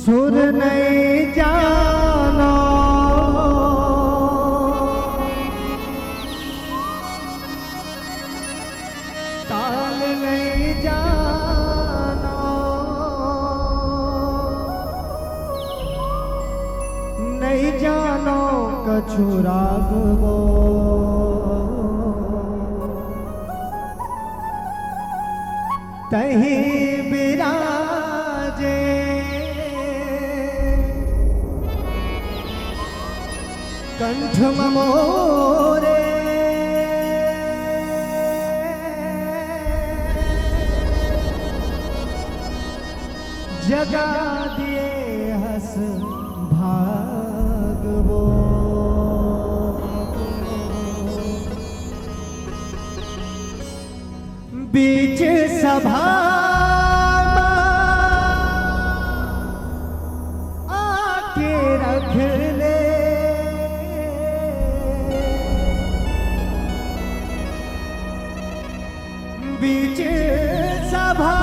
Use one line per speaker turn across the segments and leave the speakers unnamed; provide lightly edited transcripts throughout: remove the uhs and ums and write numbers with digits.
सुर नहीं जानो ताल नहीं जानो नहीं जानो कछु राग वो तही बिराजे कंठ मोरे जगा दिए हस भागवो बीच सभा आके रख ले बीच सभा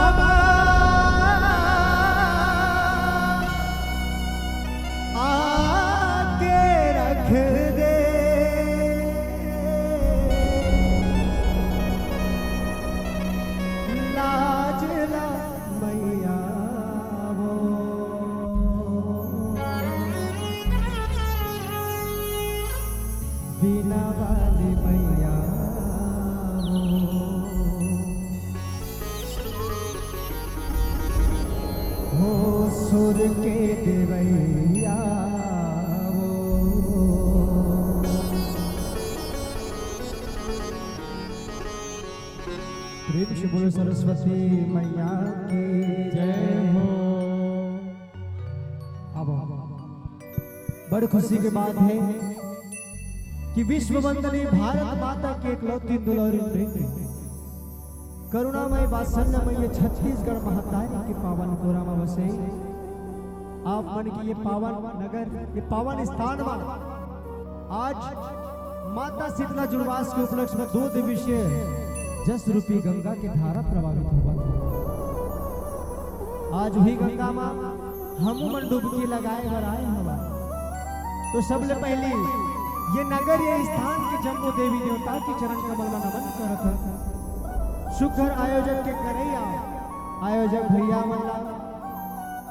आके रख दे लाज ला मैया वो बिना वाली मैया हो सुर के देवैया प्रेम से बोलो सरस्वती मैया की जय हो। अब बड़ खुशी की बात है कि विश्व वंदनी भारत माता के इकलौती दुलारी बेटी करुणामय वात्सल्यमय छत्तीसगढ़ महतारी के पावन कोरा में बसे आप मन की ये पावन नगर ये पावन स्थान में आज माता शीतला जुड़वास के उपलक्ष्य में 2 दिवसीय जस रूपी गंगा की धारा प्रभावित हुआ। आज भी गंगा में हम मन डुबकी लगाए बराए हवा। तो सबले पहले ये नगर ये स्थान के जम्मू देवी देवता के चरण कमल में नमन करत है। शुक्र आयोजक के करैया आयोजक भैया मल्ला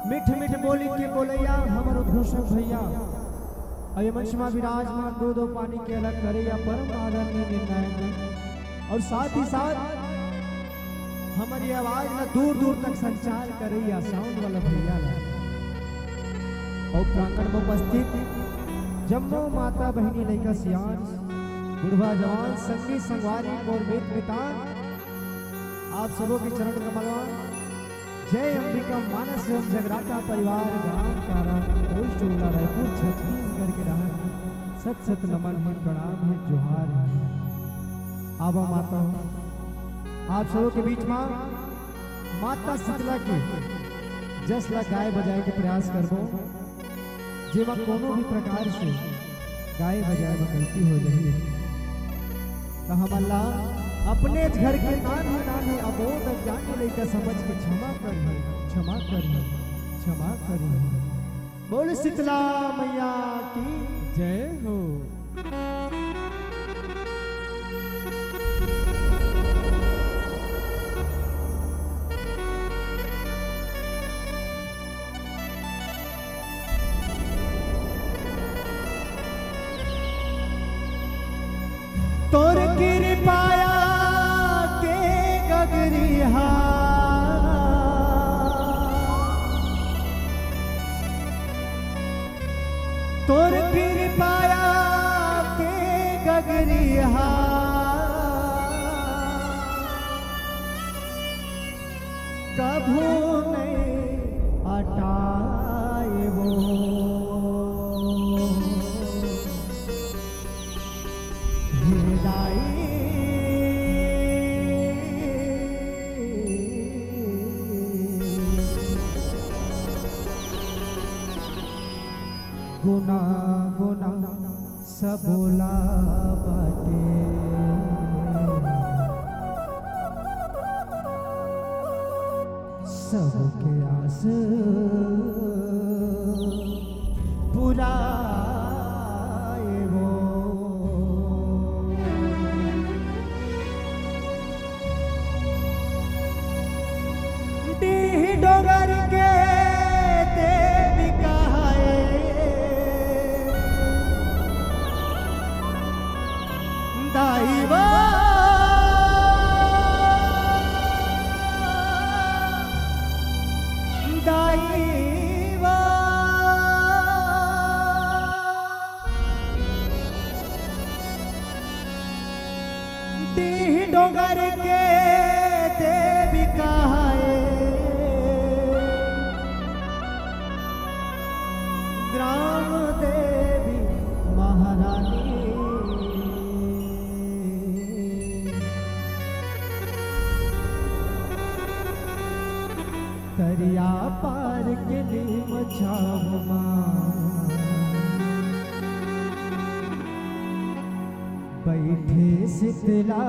मिठ मिठ बोली के बोलैया हमर उद्घोषक भैया अय मंच में विराजमान दो पानी के अलग करैया परम आदरणीय निर्णायक और साथ ही साथ हमारी आवाज में दूर दूर तक संचार करैया साउंड वाला भैया और प्रांगण में उपस्थित जम्मू माता बहनी लड़का सियान बुढ़वा जवान संगी संगवारी और वेद वितान आप सबों के चरण कमलवा जय अंबिका मानस एवं जगराता परिवार ग्राम कारा पोस्ट टोला रायपुर छत्तीसगढ़ के रहा सत सत नमन है प्रणाम है जोहार है। आबा माता आप सबों के बीच में माता शीतला के जस ला गाय बजाए के प्रयास करबो जेमा कोनो भी प्रकार से गाय बजाए में गलती हो रही है तो हम अल्लाह अपने घर के नाने अबोध जाने लेकर समझ के क्षमा करिए बोल शीतला मैया की जय हो। तोर कृपाया तोर कृपाया के गगरिया कभू नहीं हटाए वो हृदय गुना गुना सबोला बाटे सबके आस ग्राम देवी महारानी दरिया पार के लिए मछावा बैठे शीतला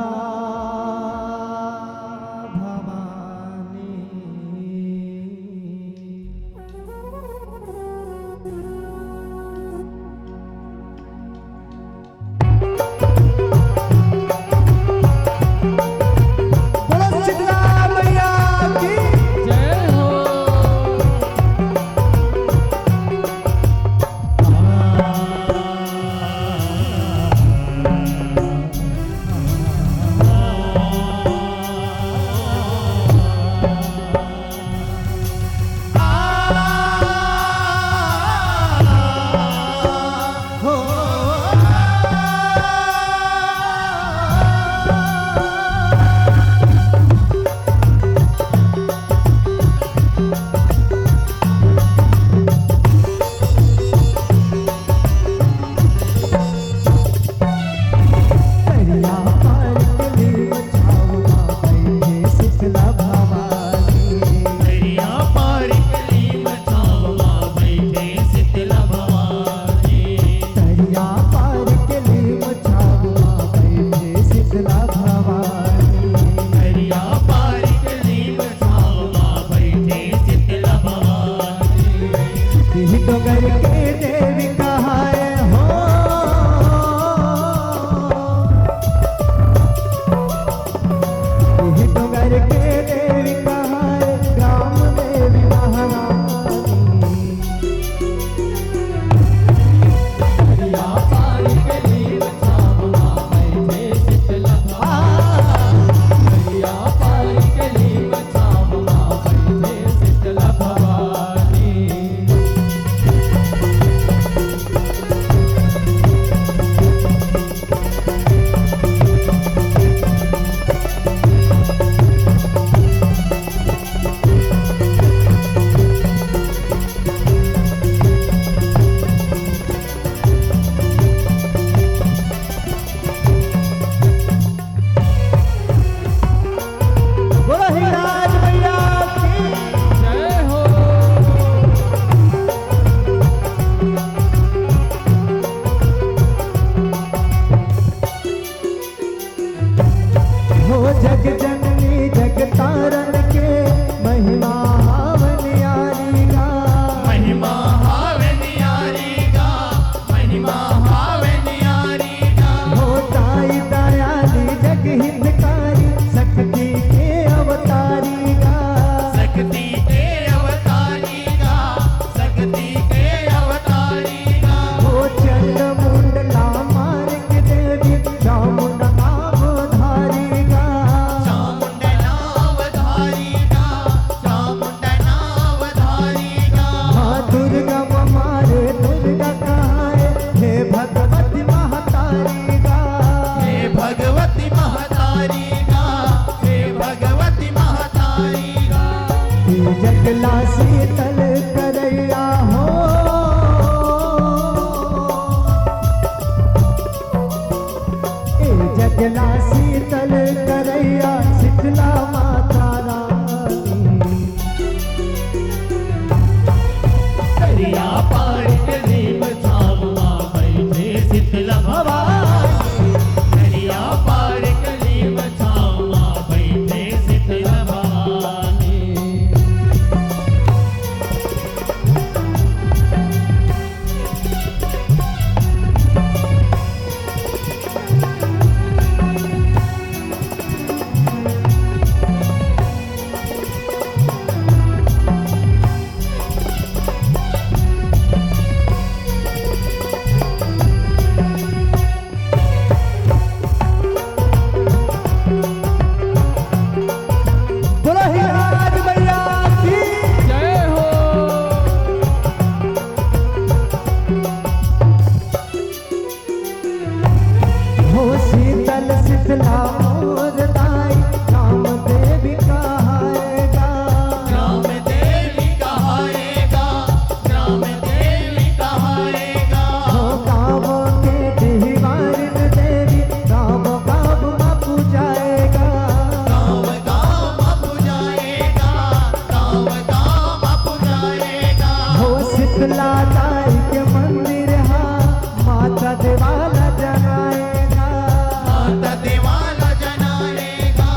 शीतला दाई के मंदिर हाँ माता देवाला जनाएगा,
माता देवाला जनाएगा,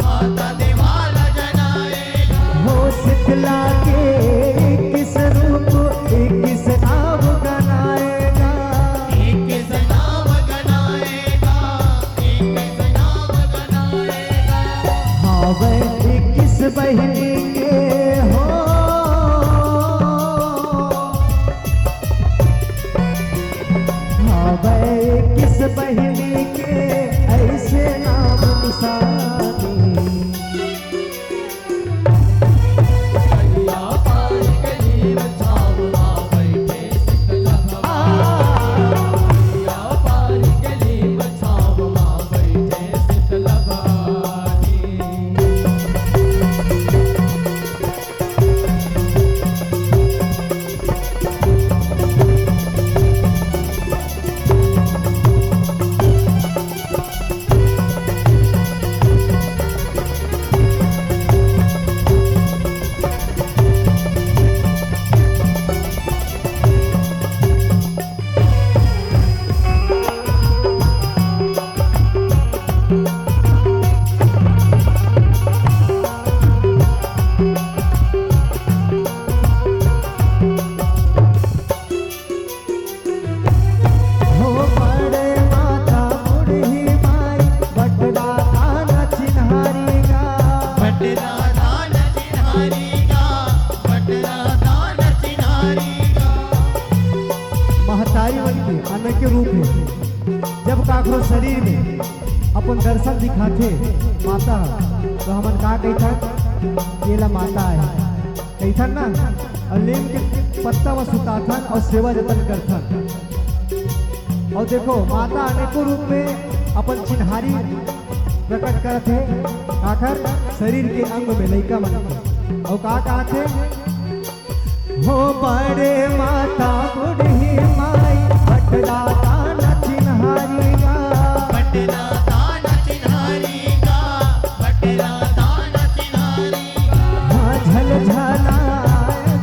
माता देवाला जनाएगा।
हो शीतला के 21 रूप 21 नाम गनाएगा,
21 नाम गनाएगा, 21 नाम गनाएगा।
हाँ वह 21 बहिनी के हो, हाँ वह 21 बहिनी के ऐसे नाम निशानी।
गलिया पार गली बचाओ माँ बैठे शीतला भवानी, गलिया पार गली बचाओ माँ बैठे शीतला भवानी।
हो बड़े माता बुढ़ी माई बटला दाना चिन्हारीगा,
बटला दान चिन्हारीगा, बटला दान चिन्हारीगा।
महतारी बन के अनके रूप है जब काकरो शरीर में अपन दर्शन दिखाथे माता तो हमन का कहथन ये ला माता है कहथन ना, और नीम के पत्ता व सुताथन और सेवा जतन करथन। और देखो माता अनेकों रूप में अपन चिन्हारी प्रकट करत है आखिर शरीर के अंग में लइका मन के। और का कहत है हो बड़े माता बुढ़ी माई बटला दाना चिन्हारीगा,
बटला दान चिन्हारीगा, बटला दान चिन्हारीगा।
हाँ झलझला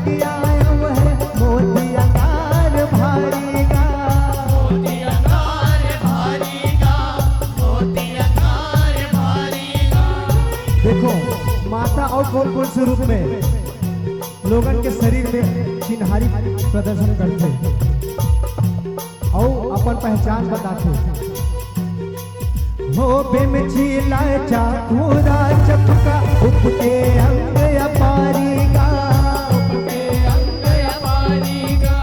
गया वह मोती अंगार भारीगा,
मोती अंगार भारीगा, मोती अंगार भारीगा।
देखो माता और कौन कौन से रूप में लोगन के शरीर में चिन्हारी प्रदर्शन करते और अपन पहचान बताते। हो बेमचीला चाकूरा चपका उपके अंग अपारीगा,
उपके अंग अपारीगा,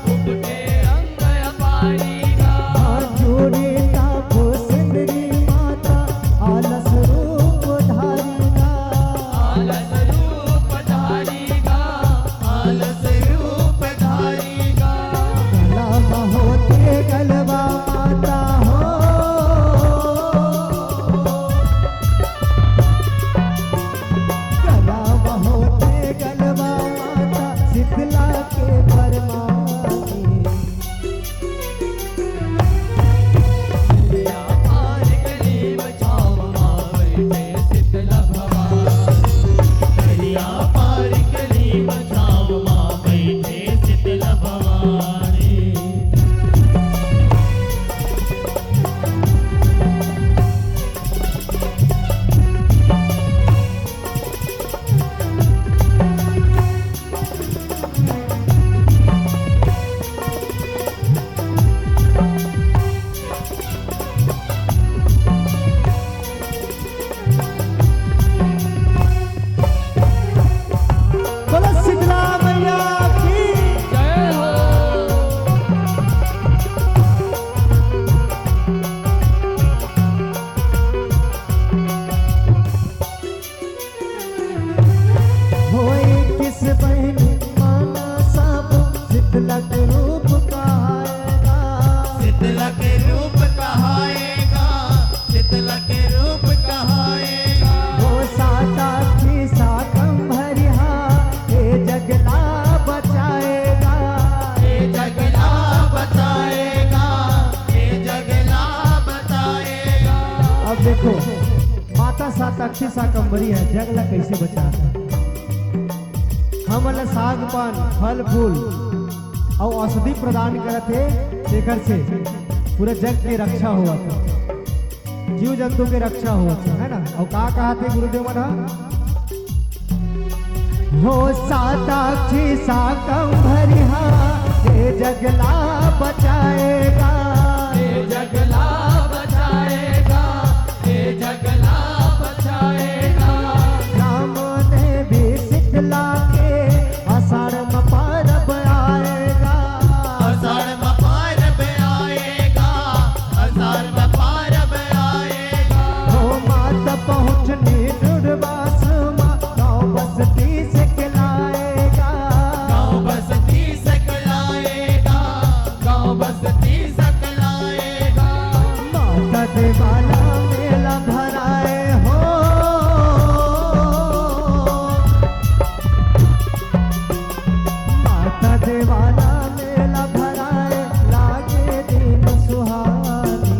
उपके अंग अपारीगा।
हाँ जोड़ी तापो सिंदरी माता आलस रूप धारीगा,
आलस रूप धारीगा, आलस रूप धारीगा।
गला बहोते गलबा माता हो, गला बहोते गलबा माता शीतला के परमानी।
गलिया पार गली बचाओ माँ बैठे शीतला भवानी, गलिया पार गली बचाओ माँ बैठे शीतला भवानी।
बोलो शीतला मैया की
जय हो।
होए किस बहनी माना सब शीतला के रूप कहाएगा,
शीतला के रूप कहाएगा, शीतला के रूप कहाएगा।
हो साता की साकम भरिहा हे जगला बचाएगा,
ये जगला बचाएगा, ये जगला बचाएगा।
अब देखो माता साताक्षी साकंबरी है जगला कैसे बचा, हमन साग पान फल फूल और औषधि प्रदान करत थे, जेकर से पूरे जग के रक्षा हुआ था, जीव जंतु के रक्षा हुआ था, है ना। और का कहा थे गुरुदेव मना हो साताक्षी साकम भरिहा ये जगला बचाएगा,
ये जगला बचाएगा, ये जगला बचाएगा।
राम ने भी शीतला के आषाढ़ में परब आएगा,
आषाढ़ में परब आएगा, आषाढ़ में परब आएगा।
हो माता पहुँचनी दुर्वास माँ गाँव बस्ती से खिलाएगा,
गाँव बस्ती सकलाएगा, गाँव बस्ती सकलाएगा।
माता देवाला मेला भराए हो, माता देवाला मेला भराए लागे दिन सुहानी,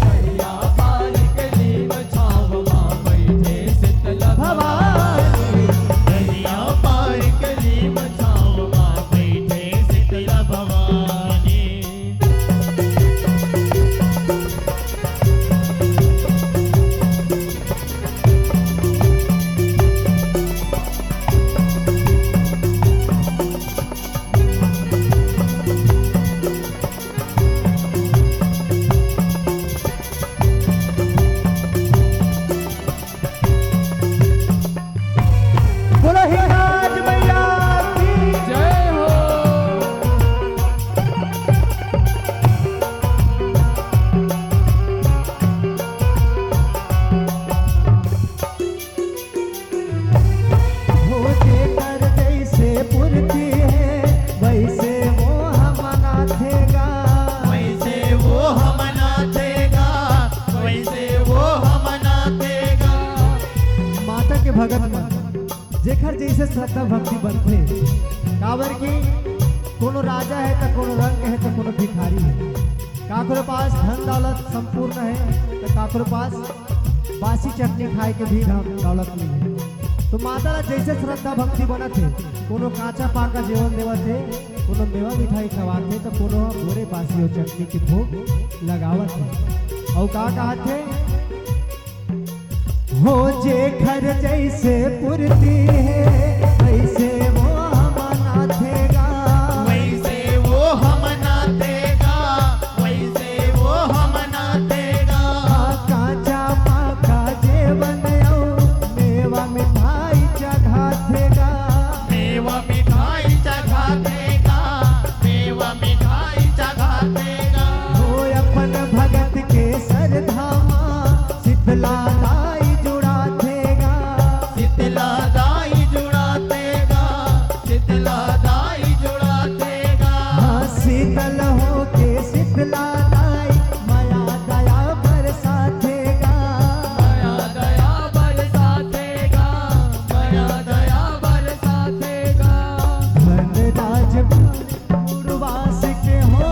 दरिया पार गली बचाव माँ बैठे शीतल भवानी, दरिया पार गली बचाव माँ बैठे शीतल भवानी।
बोलो ही राज मैया की
जय हो।
हो जेकर जैसे पूर्ति है वैसे वो हम नाथेगा,
वैसे वो हम नाचेगा, वैसे वो हम नाचेगा।
माता के भगत में जेकर जैसे श्रद्धा भक्ति बनते, काबर की कोनो राजा है तो कोनो रंग है तो कोनो भिखारी है, काकरो पास धन दौलत संपूर्ण है तो काकरो पास बासी चटनी खाए के भी धन दौलत नहीं है। तो माता ला जैसे श्रद्धा भक्ति बनत है, कोनो काचा पाका जेवन देवत है, कोनो मेवा मिठाई खवात है तो कोनो बोरे बासी और चटनी के भोग लगावत है। और का कहत है हो जेकर जैसे पूर्ति है वैसे वो हम नाथेगा,
वैसे वो हम नाचेगा, वैसे वो हम नाचेगा।
काचा पाका जेवन और मेवा मिठाई चढ़ाथेगा,
मेवा मिठाई चखा देगा, मेवा मिठाई चखा देगा।
हो अपन भगत के सरधामा शीतला दाई जुड़ाथेगा,
शीतला दाई जुड़ा देगा, शीतला दाई जुड़ा देगा।
हाँ शीतल हो के शीतला दाई माया दया बरसाथेगा,
माया दया बरसा देगा, माया दया बरसा देगा।
धन राज पूर्वास के हो,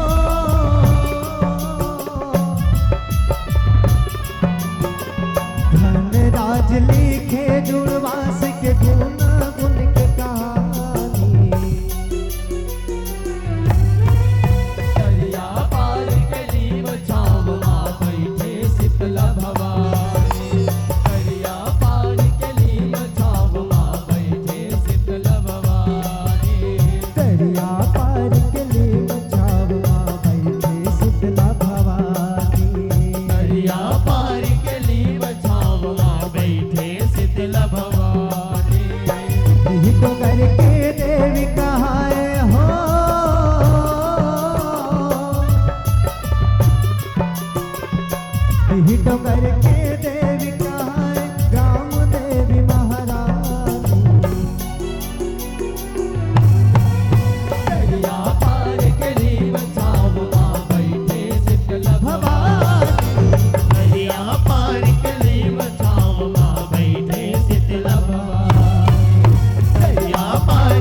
धन राज लिखे जुड़वास के गुण गुण के कहानी,
दरिया पार गली बचाव माँ बैठे शीतल भवानी, दरिया पार गली बचाव माँ बैठे शीतल भवानी।
दरिया पार के लिए बचाव माँ बैठे शीतला भवानी,
दरिया पार गली बचाव माँ बैठे शीतल भवानी।
यही तो करके देवी कहाए हो, यही तो करके देवी कहाए ग्राम देवी महारानी,
दरिया पार गली बचाव माँ बैठे शीतल भवानी, दरिया पार गली बचाव माँ बैठे शीतल भवानी, दरिया पार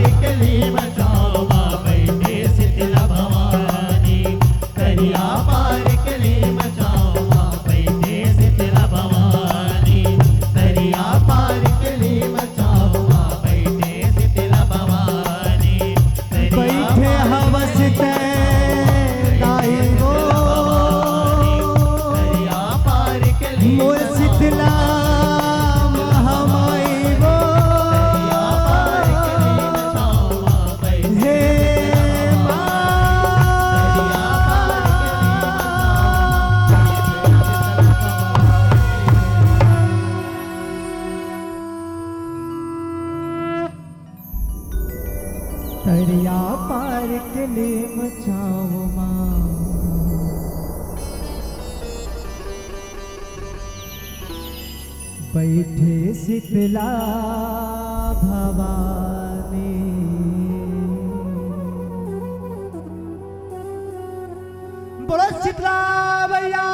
तरिया पार के नीम छाव माँ बैठे शीतला भवानी बोलो शीतला भैया